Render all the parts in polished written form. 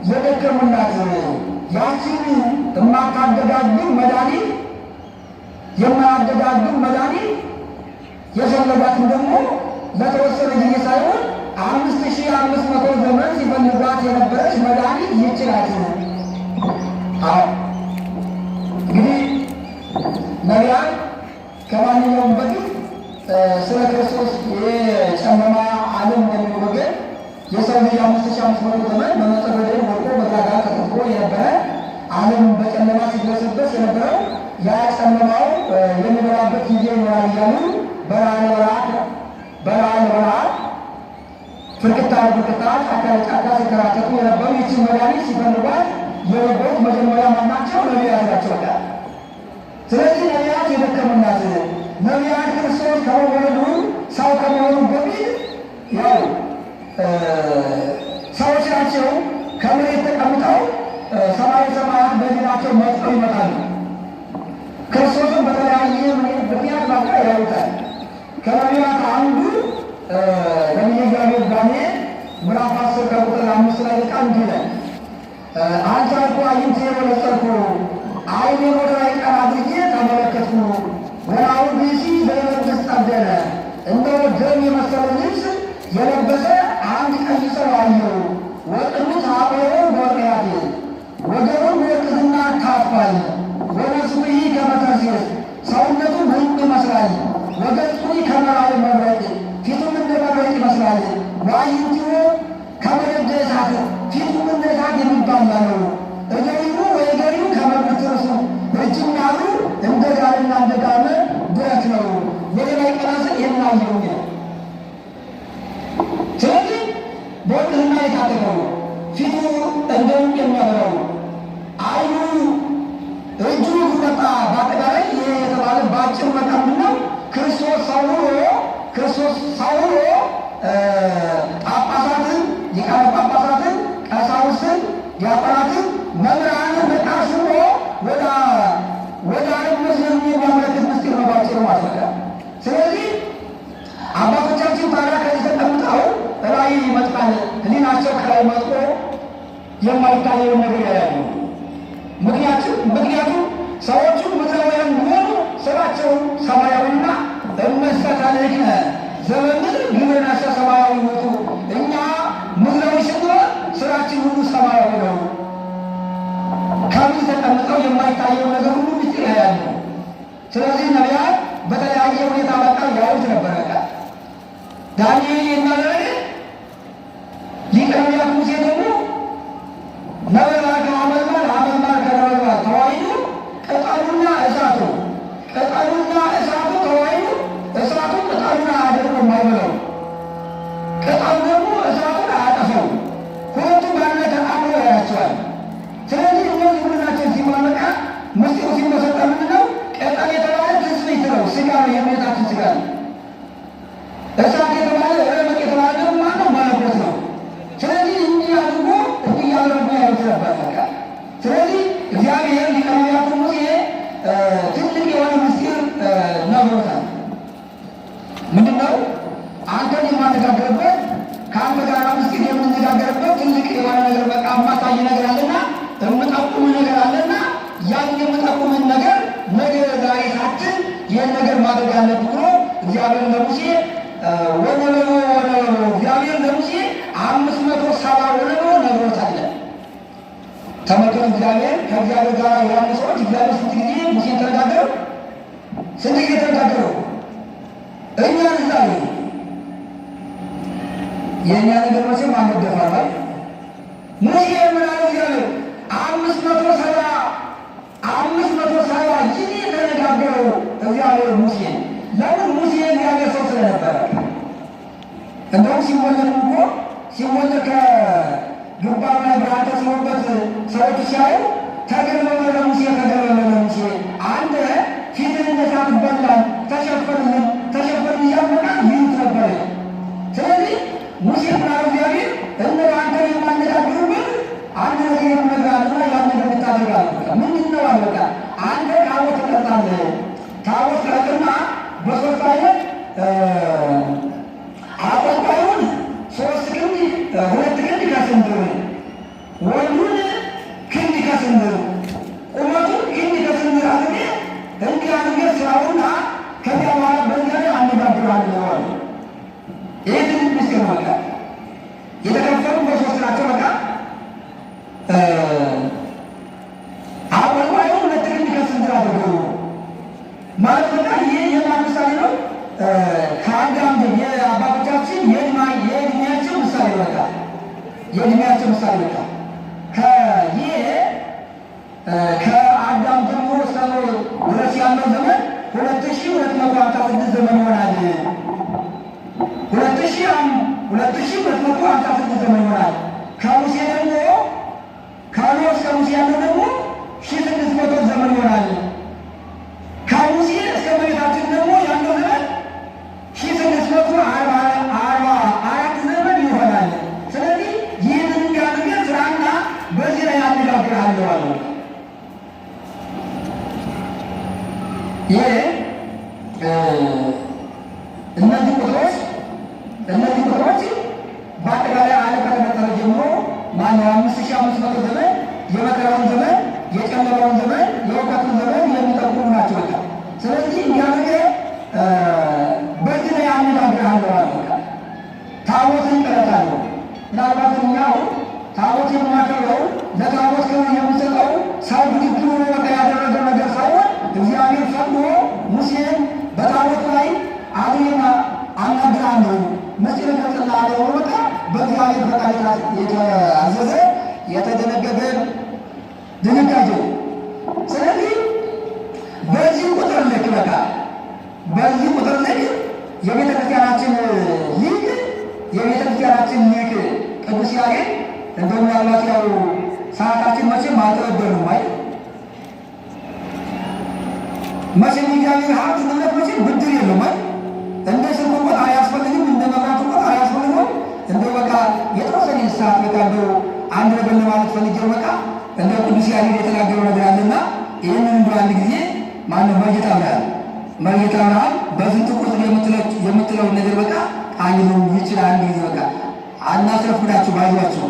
የደከሙላት ያችን የማታደጋግም መድኃኒት የማያደጋግም መድኃኒት የፈለጋትን ደግሞ ለተወሰነ ጊዜ ሳይሆን 5500 ዘመን ሲፈልጓት የነበረች መድኃኒት ይችላል። እንግዲህ ነቢያት ከማንኛውም በፊት ስለ ክርስቶስ የጨለማ ዓለም እንደሚለው ወገን የሰው ልጅ 5500 ዘመን በመጸበደ ወርቆ በጋጋ ተጠፍሮ የነበረ ዓለም በጨለማ ሲደረስበት የነበረው ያ ጨለማው የሚበራበት ጊዜ ይኖራል እያሉ በረሃ ፍርቅታ ለፍርቅታ ጫካ ለጫካ ሲከራተቱ የነበሩ ይችን መድኃኒት ሲፈልጓት የነበሩት መጀመሪያ ማናቸው? ነቢያት ናቸው። ስለዚህ ነቢያት የደከሙላት ነቢያት ክርስቶስ ከመወለዱ ሰው ከመሆኑ በፊት ያው ሰዎች ናቸው። ከመሬት ተቀምጠው ሰማይ ሰማያት በዲናቸው መጥተው ይመጣሉ። ክርስቶስን በተለያየ ምክንያት ማታ ያዩታል። ከነቢያት አንዱ ነቢየ እግዚአብሔር ዳንኤል ምዕራፍ 10 ከቁጥር 5 ላይ ቃል እንዲህ ይላል፣ አንቻልኩ አይንቴ ወለጸርኩ አይኔ ወደ ላይ ቀና አድርጌ ተመለከትኩ፣ ወናሁ ብእሲ በመንግሥት ጠደነ፣ እንደ ደም የመሰለ ልብስ የለበሰ አንድ ቀይ ሰው አየሁ። ወቅኑት አቆሮ በወርቅያት ወገቡን በወርቅና ታጥቋል። ወነስቡሂ ከመተርሴስ ሰውነቱ ምንጭ ይመስላል። ወገጹ ከመራዊ መብረቅ ፊቱም እንደ መብረቅ ይመስላል። ወአዕይንቲሁ ከመነደ እሳት ፊቱም እንደ እሳት የሚባላ ነው። እገሪሁ ወእገሪሁ ከመብትርሱ እጅና እግሩ እንደ ጋልና እንደ ጋመ ብረት ነው። ወደ ላይ ቀና ስል ይህን አየሁ። ስለዚህ በወርቅና የታጠቀው ፊቱ እንደ ዕንቁ የሚያበራው ዓይኑ እጁ ጉጠጣ በአጠቃላይ ይህ የተባለ በአጭር መቃም ነው። ክርስቶስ ሰው ሆኖ ጳጳሳትን፣ ሊቃነ ጳጳሳትን፣ ቀሳውስትን፣ ዲያቆናትን፣ መምህራንን መቃሽ ሆኖ ወደ ዓለም መስለም የሚያመለክት ምስጢር ነው ባጭሩ ማለት ነው። ስለዚህ አባቶቻችን ታዲያ ከዚህ ተቀምጠው ላይ ይመጣል ህሊናቸው ከላይ መጥቶ የማይታየውን ነገር ያያሉ። ምክንያቱም ሰዎቹ ምድራውያን ቢሆኑ ስራቸው ሰማያዊና እመሰታልክነ ዘመምድር ግብርናሰ ሰማያዊ ውእቱ፣ እኛ ምድራዊ ስንሆን ስራችን ሁሉ ሰማያዊ ነው። ከዚህ ተቀምጠው የማይታየው ነገር ሁሉ ምስጢር ያያሉ። ስለዚህ ነቢያት በተለያየ ሁኔታ በቃ ያዩት ነበረ። ዳንኤል የሚያደርግ ሊቀ ነቢያት ሙሴ ደግሞ ነበልባል ከሐመልማል ሐመልማል ከነበልባል ተዋሕዶ ቅጠሉና እሳቱ ተዋሕዶ እሳቱ ቅጠሉን አያደርገውም አይበላው፣ ቅጠሉ ደግሞ እሳቱን አያጠፋው። ሁለቱም ባለ ተጣምሮ ያያቸዋል። ስለዚህ እነዚህ ሁላችን ሲማመቃ ምስጢሩ ሲመሰጠ ምንድነው? ቅጠል የተባለ ትስብእት ነው፣ ስጋ ነው፣ የእመቤታችን ስጋ ነው። እሳት የተባለ ረመቅ የተባለ ደግሞ ማነው? መለኮት ነው። ስለዚህ እንዲህ አድርጎ እያደረጉ ያዩት ነበር። ስለዚህ እግዚአብሔር ሊቀ ነቢያቱ ሙሴ ትልቅ የሆነ ምስጢር ነግሮታል። ምንድነው? አንተን የማነጋገርበት ከአንተ ጋር ምስጢር የምንነጋገርበት ትልቅ የሆነ ነገር በቃ የማሳይ ነገር አለና የምጠቁም ነገር አለና ያን የምጠቁምን ነገር ነገ ዛሬ ሳትን ይህን ነገር ማድረግ አለብህ ብሎ እግዚአብሔር ለሙሴ ወነበቦ እግዚአብሔር ለሙሴ 570 ወነበቦ ነግሮታል። ተመልከቱ፣ እግዚአብሔር ከእግዚአብሔር ጋር ያሉ ሰዎች እግዚአብሔር ስንት ጊዜ ሙሴን ተነጋገረው? ስንት ጊዜ ተነጋገረው? እኛ ዛሬ የእኛ ነገር መቼም አንገፋል። ሙሴ ምን አለ? እግዚአብሔር 570 ጊዜ ተነጋገረው እግዚአብሔር ሙሴን። ለምን? ሙሴ እግዚአብሔር ሰው ስለነበረ። እንደውም ሲወለድ ከግንባሩ ላይ ብርሃን ተስኖበት ሰዎች ሲያዩ ተገረመ ለሙሴ አንተ ፊትን እንደ እሳት በላን ተሸፈንን እያመቃ ይሉት ነበረ። ስለዚህ ሙሴ ብራሩ እግዚአብሔር እነሆ አንተ የማነጋግሩበት አንድ ነገር የምነግራልና ያን ነገር ብታደርጋለህ ምንድን ነው አለቃ? አንተ ታቦት ትቀርጻለህ። ታቦት ትቀርጽና በሶስት አይነት አቆልቋዩን 3 ክንድ 2 ክንድ ከስንዝር ወንዱን ክንድ ከስንዝር ቁመቱን ክንድ ከስንዝር አድርጌ እንዲህ አድርጌ ስራውና ከዚያ በኋላ በዚያ ላይ አነጋግርሃለሁ አለ። ይህ ትልቅ ምስጢር ነው። በቃ የተከፈሉ በሶስት ናቸው። በቃ አወልዋዩ ሁለት ክንድ ከስንዝር አድርገው ማለት በቃ ይህ የማን ምሳሌ ነው? ከአዳም የአባቶቻችን የእድሜያቸው ምሳሌ በቃ የእድሜያቸው ምሳሌ በቃ ከአዳም ጀምሮ እስከ ኖህ ድረስ ያለው ዘመን 2256 ዘመን ይሆናል። 2256 ዘመን ይሆናል። ከሙሴ ደግሞ ከኖህ እስከ ሙሴ ያለው ደግሞ 1600 ዘመን ይሆናል። ከሙሴ እስከ እመቤታችን ደግሞ ያለው ዘመን 1644 ዘመን ይሆናል። ስለዚህ ይህንን እንዲያድርገን ስራና በዚህ ላይ አነጋግርሃለሁ አለ። ይህ እነዚህ ቁጥሮች በአጠቃላይ ዓለም ከተፈጠረ ጀምሮ ማነው 5500 ዘመን የመከራውን ዘመን የጨለማውን ዘመን የእውቀቱን ዘመን የሚጠቁሙ ናቸው። በቃ ስለዚህ እንዲያደርገ በዚህ ላይ አነጋግርሃለሁ አለ። ታቦትን እቀርጻለሁ። ምናልባት እኛው ታቦት የምናከብረው ለታቦት ክብር የምንሰጠው ሰው ብድግ ብሎ በቃ ያደረገው ነገር ሳይሆን እግዚአብሔር ፈቅዶ ሙሴን በታቦት ላይ አብሬና አናግራለሁ ምስጢር እገልጽልሃለሁ ብሎ በቃ በእግዚአብሔር ፈቃድ የተአዘዘ የተደነገገ ድንጋጌ። ስለዚህ በዚህ ቁጥር ልክ በቃ በዚህ ቁጥር ልክ የቤተ ክርስቲያናችን ሊቅ ቅዱስ ያሬድ እንደው ምናልባት ያው ሰዓታችን መቼም አልተወደድንም አይደል? መቼም እግዚአብሔር ሀብት ንብረት መቼም ብድር የለም አይደል? እንደ ስልክ ቁጥር አያስፈልግም፣ እንደ መብራት ቁጥር አያስፈልግም። እንደው በቃ የተወሰነ ሰዓት በቃ እንደው አንድ ነገር ለማለት ፈልጌው በቃ እንደ ቅዱስ ያሬድ የተናገረው ነገር አለና ይህንን እንደው አንድ ጊዜ ማነው መርጌታ አብርሃም በስንት ቁጥር የምትለውን ነገር በቃ አንዱ ይችላል። አንድ ጊዜ በቃ አናስረፍዳችሁ ባይዟችሁ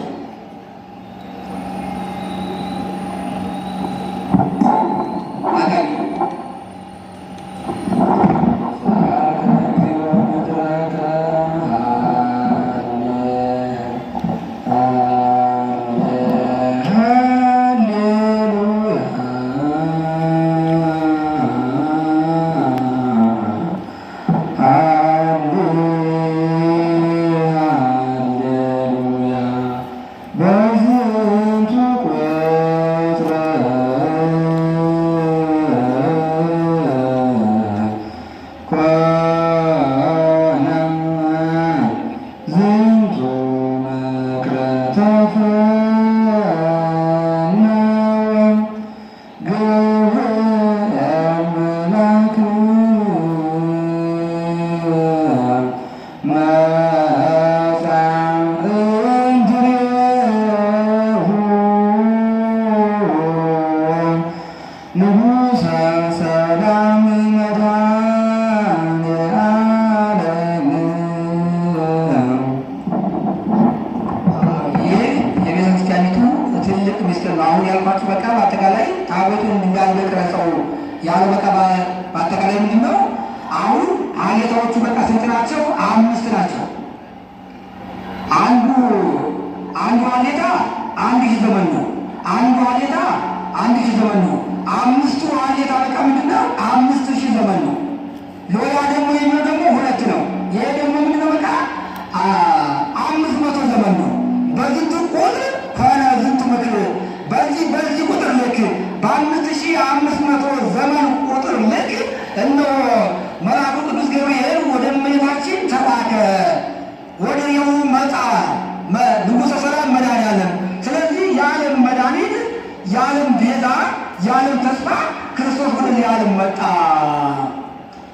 የዓለም ተስፋ ክርስቶስ ወደዚህ ዓለም መጣ።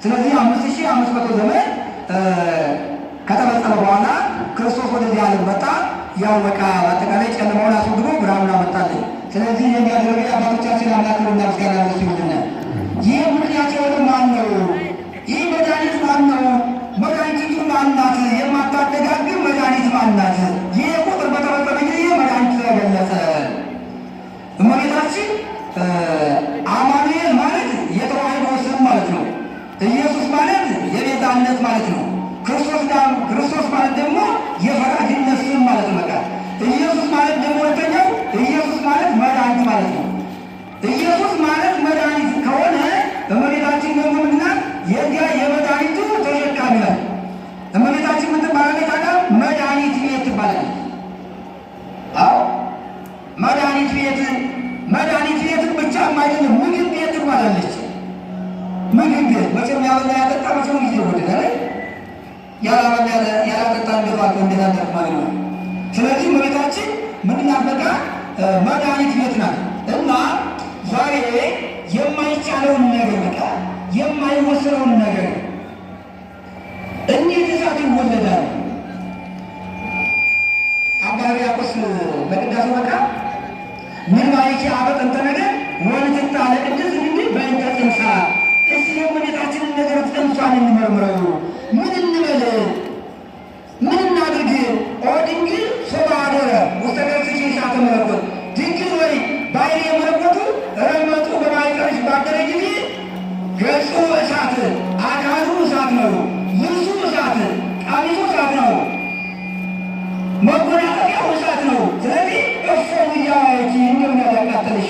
ስለዚህ 5500 ዘመን ከተፈጸመ በኋላ ክርስቶስ ወደዚህ ዓለም መጣ። ያው በቃ በአጠቃላይ ጨለማውን አስወግዶ ብርሃኑን አመጣልን። ስለዚህ የሚያደርገ አባቶቻችን አምላክና ምስጋና ለእሱ ይሁን። ይህ ምክንያት የሆነ ማን ነው? ይህ መድኃኒት ማን ነው? መድኃኒቱ ማናት? የማታደጋግም መድኃኒት ማናት? ይህ ቁጥር በተፈጸመ ጊዜ መድኃኒት ተገለጸ። ማለት ደግሞ ሁለተኛው ኢየሱስ ማለት መድኃኒት ማለት ነው። ኢየሱስ ማለት መድኃኒት ከሆነ እመቤታችን ደግሞ ምንድናት? የዚያ የመድኃኒቱ ተሸካሚ ናት። እመቤታችን ምን ትባላለች? ታዲያ መድኃኒት ቤት ትባላለች። አዎ መድኃኒት ቤት ብቻ አይደለም፣ ምግብ ቤት ትባላለች። ምግብ ቤት መቼም ያበላ ያጠጣ መቼም ጊዜ ወደዳለ ያላበላ ያላጠጣ እንደባለ እንደናደር ማለት ነው። ስለዚህ እመቤታችን ምንድናት? በቃ መድኃኒት ቤት ናት። እና ዛሬ የማይቻለውን ነገር በቃ የማይወሰነውን ነገር እንዴት እሳት ይወለዳል? አባ ሕርያቆስ በቅዳሴ በቃ ምን ማይኪ አበጥንተ ነገር ወንትታ ለቅድስ እንዲህ በእንተ ጽንሳ እስቲ የእመቤታችንን ነገር ጽንሷን እንመርምረው። ምን እንበል? ምን እናድርግ? ኦ ድንግል ሶባ አደረ ውስተ ገጽኪ እሳተ መለኮት፣ ድንግል ወይ ባሕርየ የመለኮቱ ረመጡ በማኅፀንሽ ባደረ ጊዜ ገጹ እሳት፣ አካሉ እሳት ነው፣ ልብሱ እሳት፣ ቀሚሱ እሳት ነው፣ መጎናጸፊያው እሳት ነው። ስለዚህ እፎይ እያዋይኪ እንደምን ያቃጠለሽ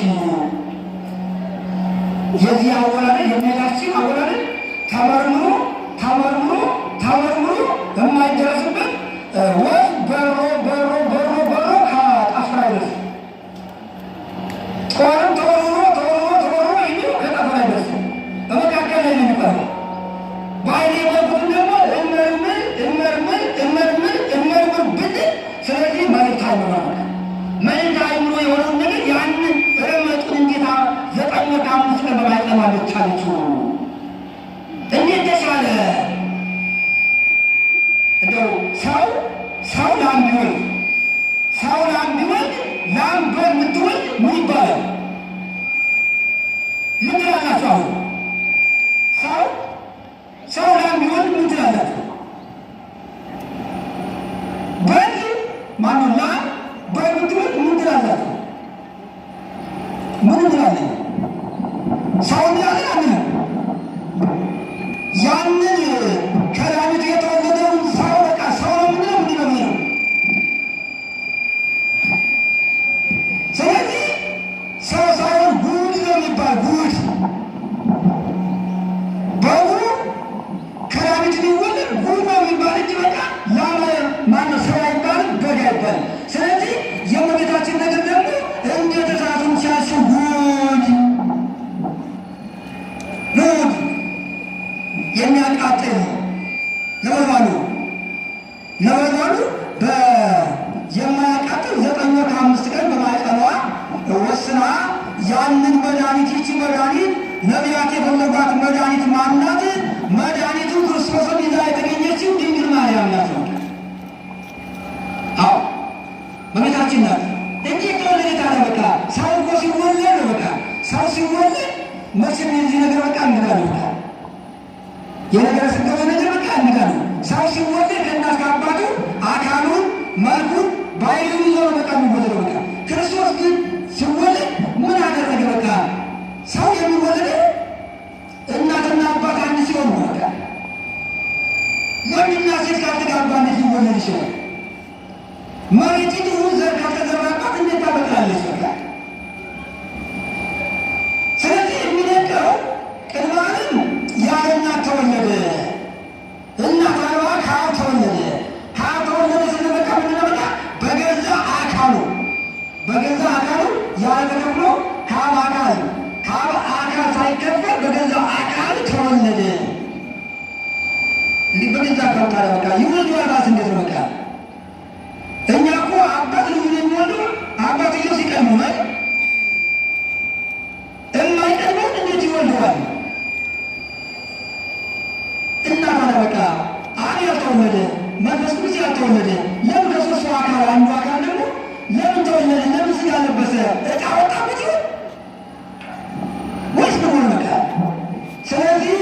የዚህ አወላለድ የእመቤታችን አወላለድ ተመርምሮ የማይደረስበት ወፍ በሮ ከጠፍራ አይደርስም። ጦርም ተወርውሮ የሚለው ከጠፍራ አይደርስም። በመካከል ላይ ነው የሚቀረው። ባሕርየ የመለኮቱን ደግሞ እመርምር ብል ስለዚህ መልእክት አይምሮ የሆነውን ነገር ያንን ረመጡን እንዴታ 9 ወር ከ5 ቀን በማኅፀኗ አለቻለችው። እንዴት ተቻለ? እንደው ሰው ላም ቢወልድ ላም በምትወልድ ምን ይባላል? ምን ትላላችሁ? አሁን ሰው ላም ቢወልድ ምን ትላላችሁ? በግ ማነው? ላም በምትወልድ ምን ትላላችሁ? ምን እንላለን? ሰው እንላለን አንልም? ያንን ከላሚቱ የተወለደውን ሰው በቃ ሰው ነው የምንለው ምንድን ነው የሚለው? ስለዚህ ሰው ሳይሆን ጉድ ነው የሚባል ጉድ። በጉ ከላሚቱ ሊወለድ ጉድ ነው የሚባል እንጂ በቃ ላም ማነው ሰው አይባልም፣ በግ አይባልም። ስለዚህ የእመቤታችን ነገር ደግሞ እንደ ተሳቱን ሲያሱ ጉድ የሚያቃጥል ነበልባሉ የማያቃጥል 9 ወር ከ5 ቀን በማኅፀኗ ወስና ያንን መድኃኒት ይቺ መድኃኒት ነቢያት የፈለጓት መድኃኒት ማናት? መድኃኒቱ ክርስቶስን ይዛ የተገኘችው ድንግል ማርያም ናት። አዎ እመቤታችን ናት እንጂ የተወለደች አለ። በቃ ሰው እኮ ሲወለድ ነው። በቃ ሰው ሲወለድ መቼም የዚህ ነገር በቃ እንግዳ ነው። የነገረ ስጋዌ ነገር በቃ እንግዳ ነው። ሰው ሲወለድ ከእናት ከአባቱ አካሉን መልኩን ባሕርዩን ይዞ ነው በቃ የሚወለደው። በቃ ክርስቶስ ግን ሲወለድ ምን አደረገ? በቃ ሰው የሚወለደው እናትና አባት አንድ ሲሆን ነው። በቃ ወንድና ሴት ካልተጋባ እንዴት ሊወለድ ይችላል? መሬት ይሁን ዘር ካልተዘራባት እንዴት ታበቅላለች? በቃ ስለዚህ የሚደንቀው ቅድመ ዓለም ያለ እናት ተወለደ። እናት አልባ ከአብ ተወለደ። ከአብ ተወለደ ስለበቃ ምንድን ነው? በቃ በገዛ አካሉ ያለ ተከፍሎ ከአብ አካል ሳይከፈል በገዛ አካል ተወለደ። እንዲህ በገዛ አካሉ ታዲያ በቃ ይወልዱ ራስ እንዴት ነው? በቃ እኛ እኮ አባት ልጁን የሚወልዱ አባትየው ሲቀድሙ ነው። የማይቀድመውን እንዴት ይወልደዋል? እና ታዲያ በቃ አብ ያልተወለደ መንፈስ ቅዱስ ያልተወለደ ለምን ከሦስቱ አካል አንዱ አካል ደግሞ ለምን ተወለደ? ለምን ሥጋ ለበሰ? ዕጣ ወጣበት ይሆን ወይስ ምን በቃ? ስለዚህ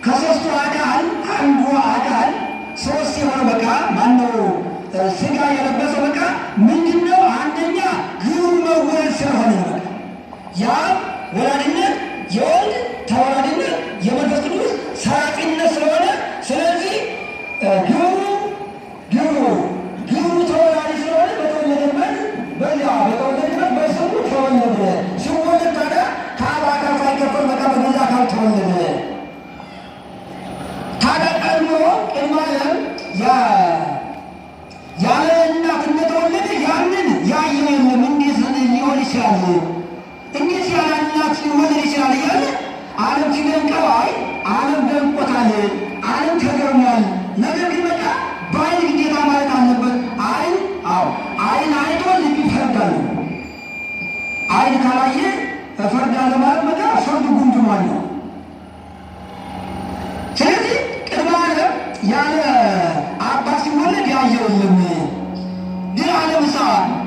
ከሦስቱ አካል አንዱ አካል ሦስት የሆነ በቃ ማነው ሥጋ የለበሰው በቃ ምንድነው? አንደኛ ግብሩ መወለድ ስለሆነ ነው። በቃ ያ ወላድነት የወልድ ተወላድነት የመንፈስ ቅዱስ ሰራቂነት ስለሆነ ስለዚህ ግብሩ ተወላዲ ስለሆነ በተወለደበት ይችላል? እንዴት ያለ እናት ሊወለድ ይችላል? እያለ ዓለም ሲደንቀው አይ ዓለም ደንቆታል፣ ዓለም ተገርሟል። ነገር ግን በቃ በዓይን ግዴታ ማለት አለበት። ዓይን ዓይን አይቶ ልብ ይፈርዳል። ዓይን ካላየ እፈርዳለሁ ማለት በቃ ፍርድ ጉምድሟል ነው። ስለዚህ ቅድመ ዓለም ያለ አባት ሲወለድ ያየው የለም። ድኅረ ዓለም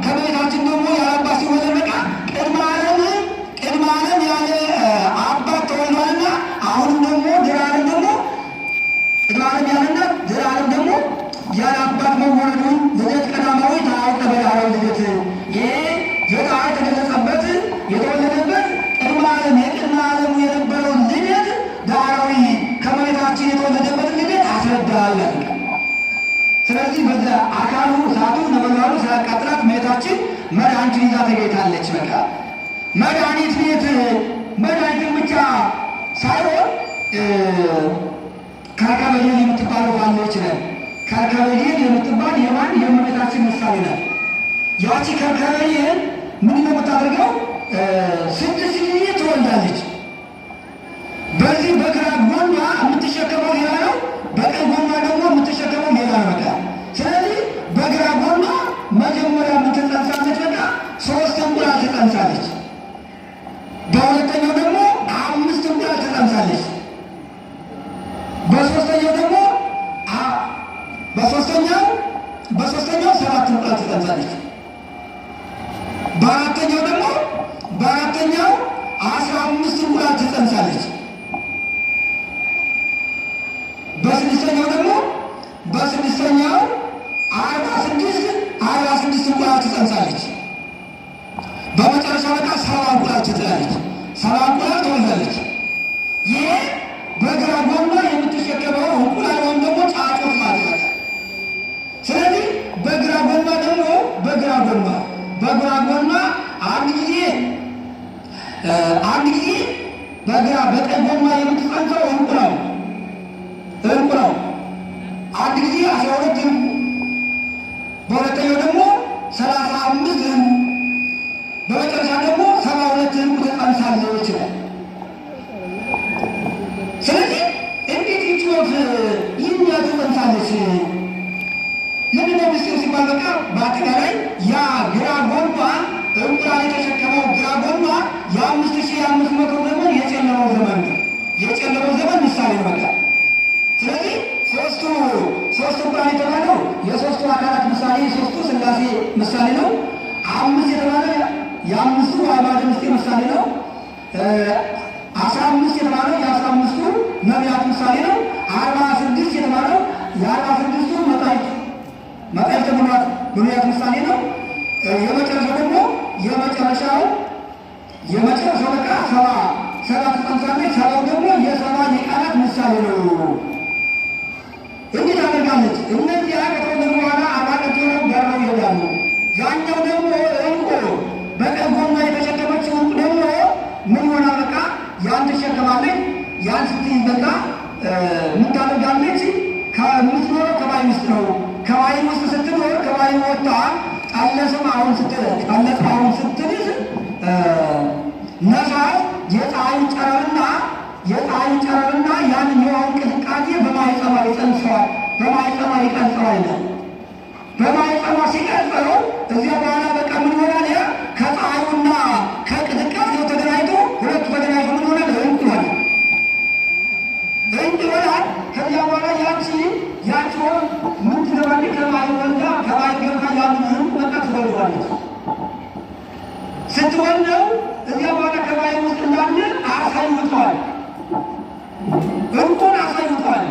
ከመቤታችን ደግሞ ያለ አባት ሲወለድ በቃ ቅድመ ዓለም ያለ አባት ተወልዷልና አሁንም ደግሞ ድኅረ ዓለም ደግሞ ቅድመ ዓለም ያለና ድኅረ ዓለም ደግሞ ያለ አባት መወለዱን ልደት ቀዳማዊ ታወቀ በዳህራዊ ልደት ይሄ ዘጣ የተገለጸበት የተወለደበት ቅድመ ዓለም የቅድመ ዓለሙ የነበረውን ልደት ዳህራዊ ከመቤታችን የተወለደበት ልደት አስረዳል። ስለዚህ በዛ አካሉ እሳቱ ነበልባሉ ሳያቃጥላት እመቤታችን መድኃኒትን ይዛ ተገኝታለች። በቃ መድኃኒት ቤት መድኃኒትን ብቻ ሳይሆን ከርከበዴል የምትባለው ባለ ይችላል። ከርከበዴል የምትባል የማን የእመቤታችን ምሳሌ ናት። ያቺ ከርከበዴል ምን ነው የምታደርገው? 6 ጊዜ ትወልዳለች። በዚህ በግራ ጎኗ የምትሸከመው ሌላ ነው፣ በቀኝ ጎኗ ደግሞ የምትሸከመው ሌላ ነው። በቃ ስለዚህ በግራ ጎኗ መጀመሪያ የምትጸንሳለች። በቃ 3 እንቁላል ትጸንሳለች። በሁለተኛው ደግሞ 5 እንቁላል ትጸንሳለች። በሶስተኛው ደግሞ በሶስተኛው 7 እንቁላል ትጸንሳለች። በአራተኛው ደግሞ 15 እንቁላል ትጸንሳለች። በስድስተኛው ደግሞ 46 እንቁላል ትጸንሳለች። በመጨረሻ በቃ 70 እንቁላል ትጥላለች። 70 እንቁላል ትወልዳለች። ይሄ በግራ ጎኗ የምትሸከመው እንቁላል ወይም ደግሞ ጫጩት ማለት ነው። ስለዚህ በግራ ጎኗ ደግሞ በግራ ጎኗ አንድ ጊዜ በግራ በቀኝ ጎኗ የምትጸንሰው እንቁ ነው። አንድ ጊዜ 12 እንቁ፣ በሁለተኛው ደግሞ 35 እንቁ፣ በመጨረሻ ደግሞ 72 እንቁ ትጸንሳለች ይችላል። ስለዚህ እንዴት ይችላል ይህን ትጸንሳለች? ምንድነው ምስጢሩ ሲባል በቃ በአጠቃላይ ያ ግራ ጎኗ እንቁላል የተሸከመው ግራ ጎኗ የ5500 ዘመን የጨለመው ዘመን ነው። የጨለመው ዘመን ምሳሌ ነው በቃ። ስለዚህ ሶስቱ እንቁላል የተባለው የሶስቱ አካላት ምሳሌ የሶስቱ ሥላሴ ምሳሌ ነው። 5 የተባለው የ5ቱ አዕማደ ምስጢር ምሳሌ ነው። 15 የተባለው የ15ቱ ነቢያት ምሳሌ ነው። 46 የተባለው የ46ቱ መጻሕፍተ ብሉያት ምሳሌ ነው። የመጨረሻው ደግሞ የመጨረሻው በቃ 7 ትጸንሳለች። 7 ደግሞ የ7 ሊቃናት ምሳሌ ነው። እንዴት አደርጋለች? እነዚያ ከተወለዱ በኋላ 40 ቀን ሆነው በረው ይሄዳሉ። ያኛው ደግሞ እንቁ በቀኝ ጎኗ የተሸከመችው እንቁ ደግሞ ምን ሆና በቃ ያን ትሸከማለች። ያን ስትይዝ በቃ ምን ታደርጋለች? ከምትኖረው ከባሕር ውስጥ ነው። ከባሕር ውስጥ ስትኖር ከባሕር ወጥታ ጠለስም አሁን ስትይዝ ነፋስ የፀሐይን ጨረርና ያንን የውሃውን ቅዝቃዜ በማኅፀኗ ይጸንሰዋል፣ በማኅፀኗ ይቀርጸዋል ይላል። በማኅፀኗ ሲቀርጸው እዚያ በኋላ በቃ ምን ይሆናል? ያ ከፀሐዩና ከቅዝቃዜው ተገናኝቶ ሁለቱ ተገናኝቶ ምን ይሆናል? እንቁ ይሆናል። ከዚያ በኋላ ያቺ ምን ትገባለች? ከባሕር ወልዳ ከባሕር ገብታ ያንን እንቁ በቃ ትወልደዋለች። ስትወልደው እዚያ በኋላ ከባሕር ውስጥ እንዳለ አሳይተዋል። እንቁን አሳይተዋል።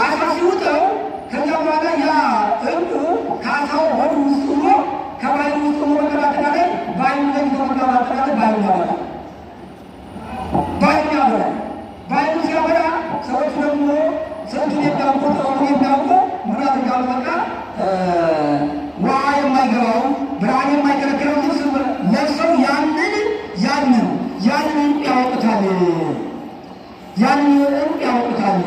አሳ ሲውጠው ከዚያ በኋላ ያ እንቁ ከአሳው ሆድ ውስጥ ሆኖ ከባሕር ውስጥ ሆኖ በአጠቃላይ ባሕሩን ለሚተወጋ በአጠቃላይ ባሕሩን ያበላል። ባሕሩ ሲያበላ ሰዎች ደግሞ ስንቱን የሚያውቁ ጥበቡን የሚያውቁ ሙላት እንዳሉ በቃ ውሃ የማይገባው ብርሃን የማይከለክለው ልብስ ለብሰው ያንን እንቁ ያወጡታል።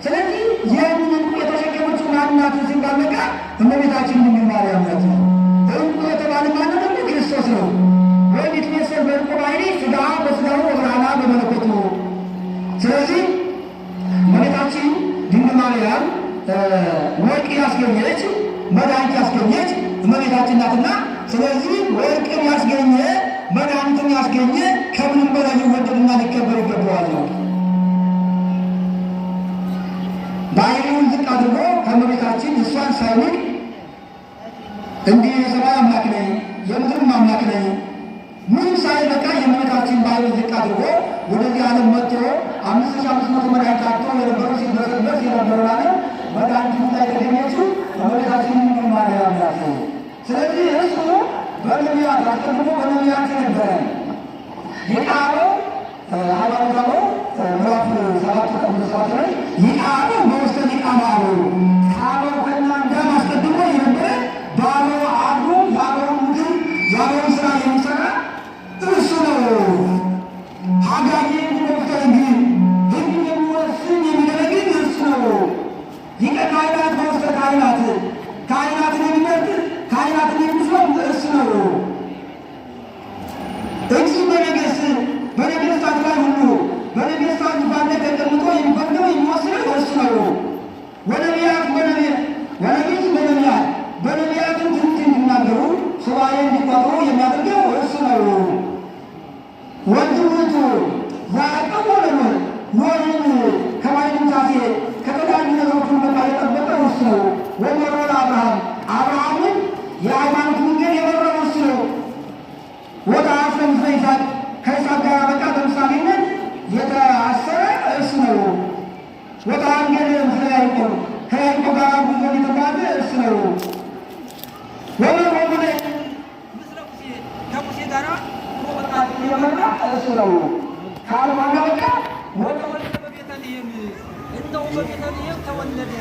ስለዚህ ያንን እንቁ የተሸከመችው ማናት ሲባል በቃ እመቤታችን ድንግል ማርያም ናት። እንቁ የተባለ ማን ነው? ክርስቶስ ነው። በመለኮቱ። ስለዚህ እመቤታችን ድንግል ማርያም ወርቅ ያስገኘች መድኃኒት ያስገኘች እመቤታችን ናትና፣ ስለዚህ ወርቅን ያስገኘ መድኃኒትን ያስገኘ ከምንም በላይ ሊወደድና ሊከበር ይገባዋል ነው። ባህሪውን ዝቅ አድርጎ ከእመቤታችን እሷን ሳይንቅ እንዲህ የሰማይ አምላክ ነኝ የምድርም አምላክ ነኝ ምንም ሳይበቃ የእመቤታችን ባህሪ ዝቅ አድርጎ ወደዚህ ዓለም መጥቶ 5500 መድኃኒት አጥቶ የነበሩ ሲበሰበት የነበረው ዓለም መድኃኒቱ ላይ ተገኘችው እመቤታችን ድንግል ማርያም ናት። ስለዚህ እሱ በነቢያት አስቀድሞ በነቢያት ነበረ። የቃሉ ሃይማኖታዊ ምዕራፍ 7 ቁጥር 7 ላይ የቃሉ በውስተ ሊቃነ አበው ከአበው ከእናንተ አስቀድሞ የነበረ በአበው አድሮ የአበውን ምክር የአበውን ስራ የሚሰራ እርሱ ነው። ሀጋጌ የሚመፍተር ህግ የሚወስን የሚደረግን እርሱ ነው። ሊቀ ካህናት በውስተ ካህናት ካህናትን የሚመርጥ ካህናትን የሚሾም እርሱ ነው። እርሱ በነገሥታት ላይ ሁሉ በነገሥታት ዙፋን ላይ ተቀምጦ የሚፈርደው የሚወስነው እርሱ ነው። በነቢያትም ትንቢት እንዲናገሩ ሱባዔ እንዲቆጥሩ የሚያደርገው እርሱ ነው። ወንድሞቹ ዘአቀቦ ኖኅን ከማይድምታሴ ከተለያዩ ነገሮች መቃ የጠበቀው እርሱ ነው። ወመሮ አብርሃምን የሃይማኖት መንገድ የመራው እርሱ ነው። ወተአስረ ምስለ ይስሐቅ ከይስሐቅ ጋር በቃ በምሳሌነት የተአሰረ እርሱ ነው። ወተአንገደ ምስለ ያዕቆብ ከያዕቆብ ጋር ጉዞ የተጓዘ እርሱ ነው። ወመሮ ምስለ ሙሴ ከሙሴ ጋር የመራ እርሱ ነው። ከአልማና በቃ ወተወለደ በቤተልሔም እነሆ በቤተልሔም ተወለደ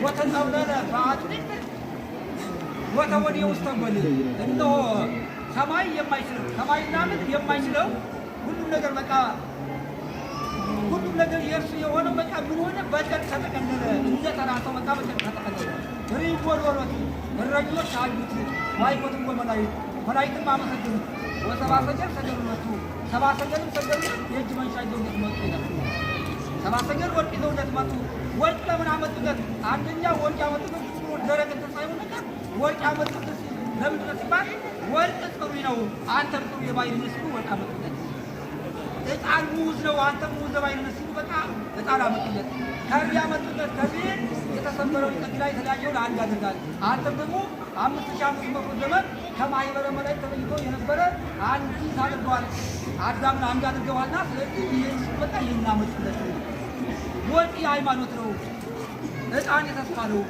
ወተጸውለለ በአጥቢቅ ወተወዲየ ውስተ ጎል እነሆ ሰማይ የማይችለው ሰማይና ምድር የማይችለው ሁሉም ነገር በቃ ሁሉም ነገር የእርሱ የሆነው በቃ ምን ሆነ? በጨርቅ ተጠቀለለ። እንደ ተራሰው በቃ በጨርቅ ተጠቀለለ። ሪንጎ ዶሮት እረኞች አዩት ዋይኮትም ወመላእክት መላእክትም አመሰገኑት። ወሰብአ ሰገል ሰገዱለቱ ሰብአ ሰገልም ሰገዱለት። የእጅ መንሻ ይዘውለት መጡ ይላል። ሰብአ ሰገል ወርቅ ይዘውለት መጡ። ወርቅ ለምን አመጡለት? አንደኛ ወርቅ ያመጡለት ደረቅ እንትን ሳይሆን ነገር ወርቅ ያመጡለት ለምንድን ነው ሲባል ወርቅ ጥሩ ነው፣ አንተም ጥሩ የባሕርይ ምስሉ ወርቅ አመጡለት። ዕጣን ሙዝ ነው፣ አንተም ሙዝ የባሕርይ ምስሉ በቃ ዕጣን አመጡለት። ከርቤ አመጡለት። ከርቤ የተሰበረውን ጥግ ላይ የተለያየውን አንድ ያደርጋል። አንተም ደግሞ 5500 ዘመን ከማኅበረ መላእክት ተለይቶ የነበረ አንዲት አድርገዋል። አዳምን አንድ አድርገዋልና ስለዚህ ይህን በቃ ይህን አመጡለት። ወርቅ የሃይማኖት ነው፣ ዕጣን የተስፋ ነው፣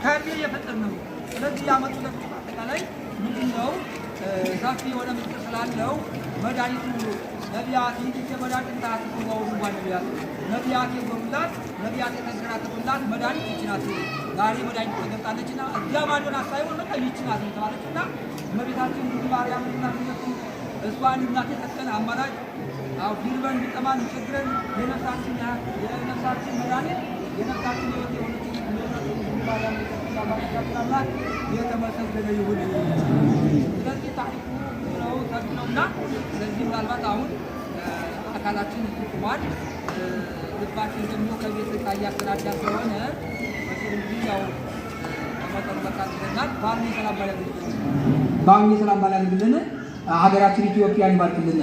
ከርቤ የፍቅር ነው። ስለዚህ ያመጡለት አጠቃላይ ምንድን ነው? ሰፊ የሆነ ምስጢር ስላለው መድኃኒቱ ነቢያት ይህ መድኃኒት ታስበው ነቢያት የጎሩላት ነቢያት የተንከራተቱላት መድኃኒት ይህች ናት። ዛሬ መድኃኒት ተገልጣለችና እዚያ ማዶና ሳይሆን በቃ ይህች ናት የተባለችና እመቤታችን ድንግል ማርያም እናትነቱ እሷን እናት የሰጠን አማላጅ ቢርበን ቢጠማን ቢቸግረን የነፍሳችን መድኃኒት የነፍሳችን ሕይወት የሆነች ድንግል ማርያም አምላክ የተመሰገነ ይሁን። ስለዚህ ታሪኩ ነው ተብለውና ስለዚህ ምናልባት አሁን አካላችን ቁሟል፣ ልባችን ደግሞ ከቤት ዕቃ እያሰናዳ ስለሆነ እንግዲህ ያው ከመጠኑ በቃ ይለናል። በአሁኑ የሰላም ባል ያድርግልን፣ ሀገራችን ኢትዮጵያን ይባርክልን፣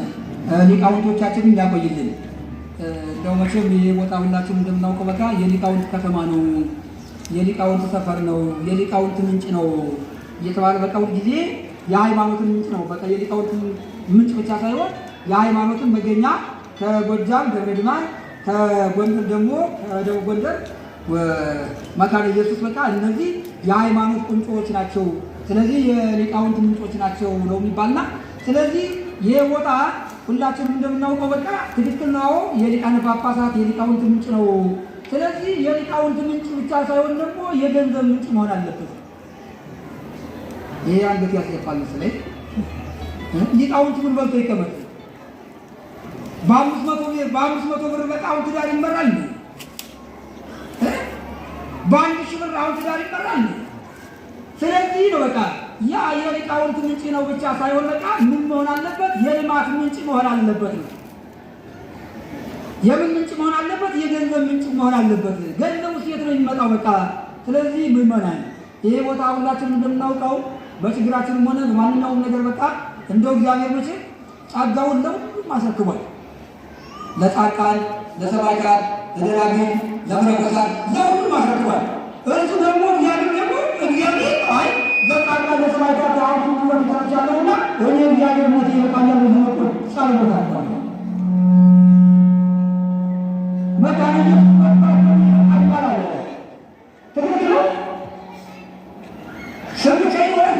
ሊቃውንቶቻችንን ያቆይልን። እንደው መቼም ይህ ቦታ ሁላችንም እንደምናውቀው በቃ የሊቃውንት ከተማ ነው፣ የሊቃውንት ሰፈር ነው፣ የሊቃውንት ምንጭ ነው እየተባለ በቃ ሁል ጊዜ የሃይማኖትን ምንጭ ነው። በቃ የሊቃውንት ምንጭ ብቻ ሳይሆን የሃይማኖትን መገኛ ከጎጃም ደብረ ድማን፣ ከጎንደር ደግሞ ከደቡብ ጎንደር መካነ ኢየሱስ በቃ እነዚህ የሃይማኖት ቁንጮዎች ናቸው። ስለዚህ የሊቃውንት ምንጮች ናቸው ነው የሚባልና ስለዚህ ይህ ቦታ ሁላችንም እንደምናውቀው በቃ ትክክል ነው። የሊቃነ ጳጳሳት የሊቃውንት ምንጭ ነው። ስለዚህ የሊቃውንት ምንጭ ብቻ ሳይሆን ደግሞ የገንዘብ ምንጭ መሆን አለበት። ይሄ አንገት ያስገፋል መሰለኝ። ሊቃውንት ምን በልቶ ይቀመጥ? በ500 ብር በቃ አሁን ትዳር ይመራል? በ1000 ብር አሁን ትዳር ይመራል? ስለዚህ ነው በቃ ያ የሊቃውንት ምንጭ ነው ብቻ ሳይሆን በቃ ምን መሆን አለበት? የልማት ምንጭ መሆን አለበት ነው። የምን ምንጭ መሆን አለበት? የገንዘብ ምንጭ መሆን አለበት። ገንዘቡ የት ነው የሚመጣው? በቃ ስለዚህ ምን መሆናል? ይሄ ቦታ ሁላችንም እንደምናውቀው በችግራችንም ሆነ በማንኛውም ነገር በቃ እንደው እግዚአብሔር መቼ ጸጋውን ለሁሉም አስረክቧል። ለጻድቃን፣ ለሰባኪያን፣ ለደናግል፣ ለመነኮሳት ለሁሉም አስረክቧል። እርሱ ደግሞ እግዚአብሔር አይ ለጻድቃን ለሰባኪያን አሁን ሁሉ ተቻለውና ወደ እግዚአብሔር ሞት ይበቃኛል ብሎ ነው ጸሎታቸው መካነ አባላለ ትክክል ነው። ሰምቼ ይሆናል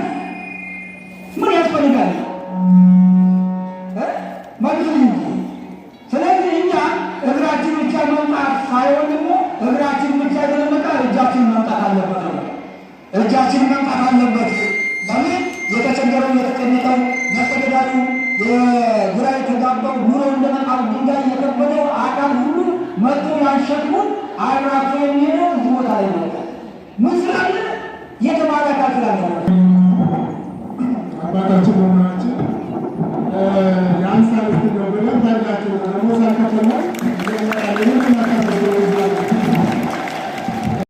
ምን ያስፈልጋል? ማለት ነው። ስለዚህ እኛ እግራችን ብቻ መምጣት ሳይሆን ደግሞ እግራችን ብቻ ለመጣ እጃችን መምጣት አለበት ነው። እጃችን መምጣት አለበት። ለምን የተቸገረው የተጨነቀው መስተዳድሩ የግራ የተጋባው ኑሮ እንደመጣው ድንጋይ የከበደው አካል ሁሉ መጥቶ ያንሸክሙን አራፍ የሚሄደው እዚህ ቦታ ላይ ነው። ምን ስላለ የተባለ አካል ስላለ አባታችን